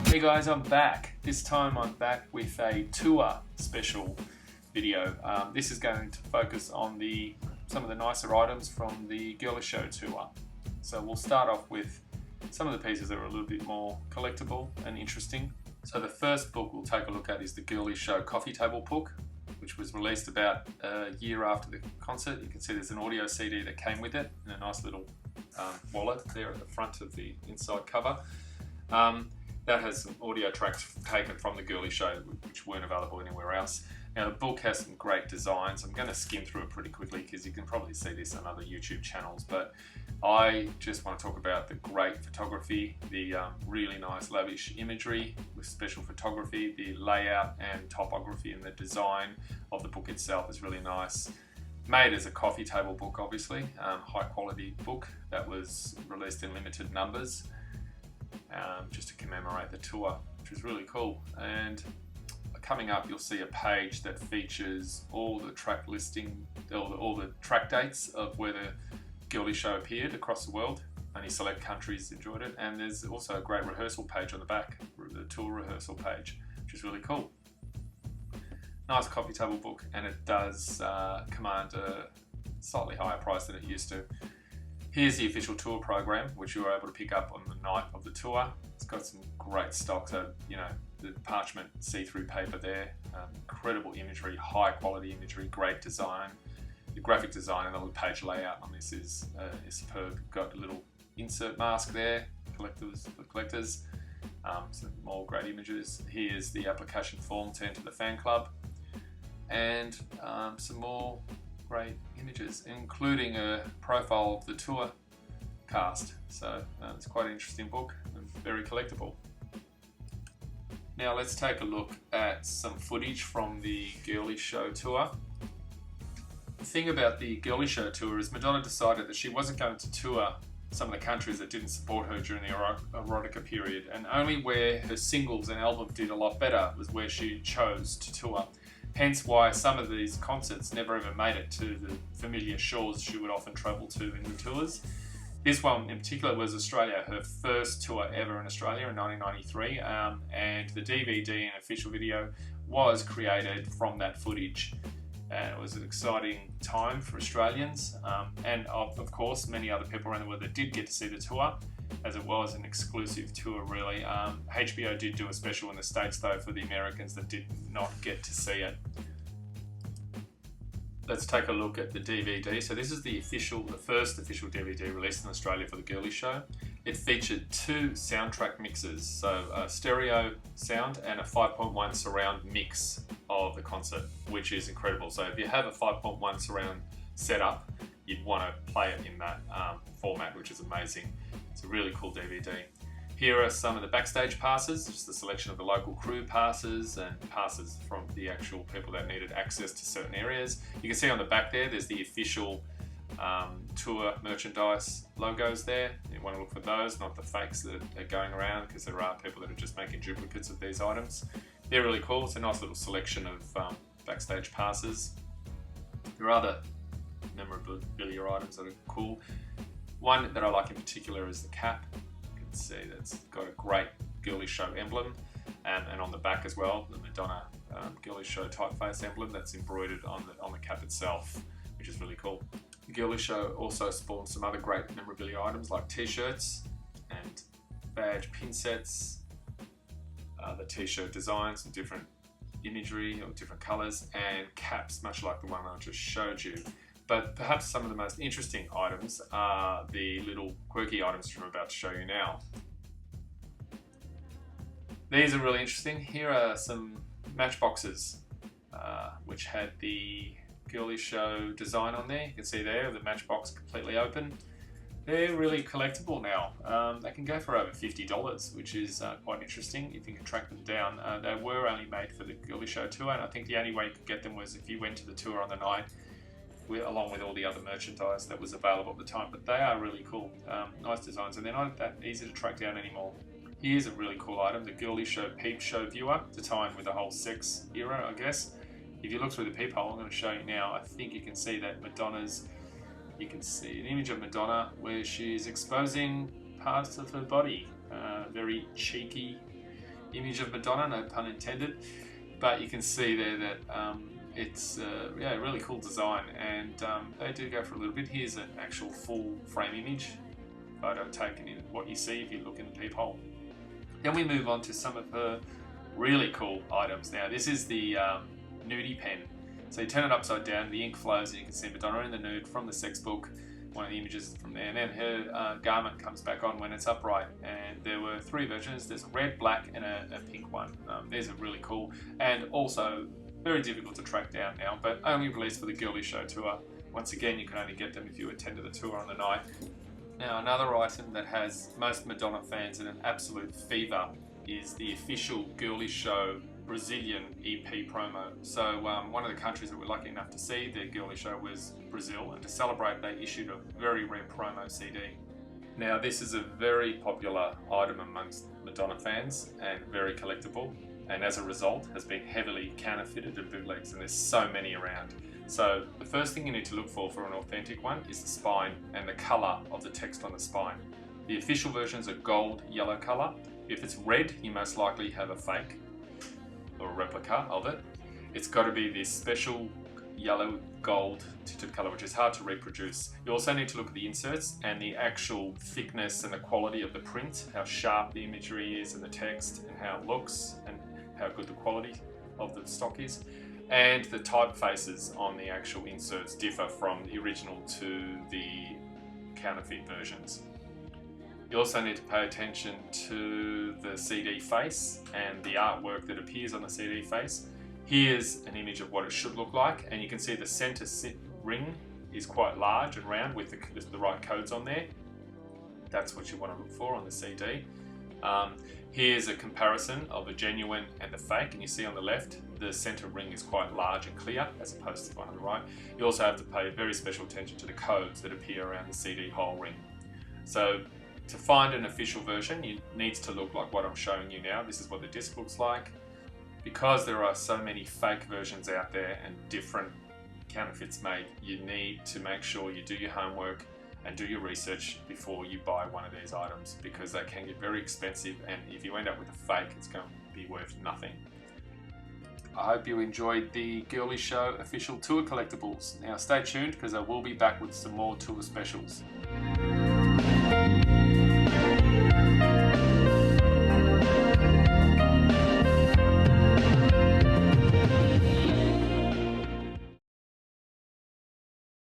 Hey guys, I'm back. This time I'm back with a tour special video. This is going to focus on some of the nicer items from the Girlie Show Tour. So we'll start off with some of the pieces that are a little bit more collectible and interesting. So the first book we'll take a look at is the Girlie Show coffee table book, which was released about a year after the concert. You can see there's an audio CD that came with it and a nice little wallet there at the front of the inside cover. That has some audio tracks taken from the Girlie Show, which weren't available anywhere else. Now the book has some great designs. I'm going to skim through it pretty quickly because you can probably see this on other YouTube channels, but I just want to talk about the great photography, the really nice lavish imagery with special photography, the layout and topography, and the design of the book itself is really nice. Made as a coffee table book, obviously, high quality book that was released in limited numbers. Just to commemorate the tour, which is really cool. And coming up, you'll see a page that features all the track listing, all the track dates of where the Girlie Show appeared across the world. Only select countries enjoyed it, and there's also a great rehearsal page on the back, the tour rehearsal page, which is really cool. Nice coffee table book, and it does command a slightly higher price than it used to. Here's the official tour program, which you were able to pick up on the night of the tour. It's got some great stock, so the parchment see-through paper there, incredible imagery, high quality imagery, great design. The graphic design and the page layout on this is superb. Got a little insert mask there, collectors, some more great images. Here's the application form to enter the fan club, and some more great images, including a profile of the tour cast. So it's quite an interesting book and very collectible. Now let's take a look at some footage from the Girlie Show Tour. The thing about the Girlie Show Tour is Madonna decided that she wasn't going to tour some of the countries that didn't support her during the erotica period, and only where her singles and album did a lot better was where she chose to tour. Hence why some of these concerts never ever made it to the familiar shores she would often travel to in the tours. This one in particular was Australia, her first tour ever in Australia in 1993, and the DVD and official video was created from that footage. And it was an exciting time for Australians, and of course many other people around the world that did get to see the tour, as it was an exclusive tour really. HBO did do a special in the States though for the Americans that did not get to see it. Let's take a look at the DVD. So this is the first official DVD released in Australia for the Girlie Show. It featured two soundtrack mixes, so a stereo sound and a 5.1 surround mix of the concert, which is incredible. So if you have a 5.1 surround setup, you'd want to play it in that format, which is amazing. It's a really cool DVD. Here are some of the backstage passes, just a selection of the local crew passes and passes from the actual people that needed access to certain areas. You can see on the back there's the official tour merchandise logos there. You want to look for those, not the fakes that are going around, because there are people that are just making duplicates of these items. They're really cool. It's a nice little selection of backstage passes. There are other memorabilia items that are cool. One that I like in particular is the cap. You can see that's got a great Girlie Show emblem, and on the back as well, the Madonna Girlie Show typeface emblem that's embroidered on the cap itself, which is really cool. The Girlie Show also spawned some other great memorabilia items like t-shirts and badge pin sets, the t-shirt designs and different imagery or different colours, and caps, much like the one I just showed you. But perhaps some of the most interesting items are the little quirky items which I'm about to show you now. These are really interesting. Here are some matchboxes which had the Girlie Show design on there. You can see there the matchbox completely open. They're really collectible now. They can go for over $50, which is quite interesting if you can track them down. They were only made for the Girlie Show Tour, and I think the only way you could get them was if you went to the tour on the night along with all the other merchandise that was available at the time. But they are really cool, nice designs, and they're not that easy to track down anymore. Here's a really cool item, the Girlie Show Peep Show Viewer, to tie in with the whole sex era, I guess. If you look through the peephole, I'm going to show you now, I think you can see that you can see an image of Madonna where she's exposing parts of her body. Very cheeky image of Madonna, no pun intended, but you can see there that it's yeah, a really cool design, and they do go for a little bit. Here's an actual full frame image, photo taken in what you see if you look in the peephole. Then we move on to some of her really cool items. Now this is the nudie pen. So you turn it upside down, the ink flows, and you can see Madonna in the nude from the sex book. One of the images from there, and then her garment comes back on when it's upright. And there were 3 versions. There's a red, black, and a pink one. These are really cool, and also very difficult to track down now, but only released for the Girlie Show Tour. Once again, you can only get them if you attend to the tour on the night. Now, another item that has most Madonna fans in an absolute fever is the official Girlie Show Brazilian EP promo. So one of the countries that we're lucky enough to see the Girlie Show was Brazil, and to celebrate they issued a very rare promo CD. Now this is a very popular item amongst Madonna fans and very collectible, and as a result has been heavily counterfeited and bootlegs, and there's so many around. So the first thing you need to look for an authentic one is the spine and the colour of the text on the spine. The official versions are gold yellow colour. If it's red, you most likely have a fake or a replica of it. It's got to be this special yellow gold tinted colour, which is hard to reproduce. You also need to look at the inserts and the actual thickness and the quality of the print, how sharp the imagery is and the text, and how it looks and how good the quality of the stock is. And the typefaces on the actual inserts differ from the original to the counterfeit versions. You also need to pay attention to the CD face and the artwork that appears on the CD face. Here's an image of what it should look like, and you can see the center ring is quite large and round with the right codes on there. That's what you want to look for on the CD. Here's a comparison of the genuine and the fake, and you see on the left the center ring is quite large and clear as opposed to the one on the right. You also have to pay very special attention to the codes that appear around the CD hole ring. So to find an official version, it needs to look like what I'm showing you now. This is what the disc looks like. Because there are so many fake versions out there and different counterfeits made, you need to make sure you do your homework and do your research before you buy one of these items, because they can get very expensive, and if you end up with a fake, it's going to be worth nothing. I hope you enjoyed the Girlie Show official tour collectibles. Now stay tuned, because I will be back with some more tour specials.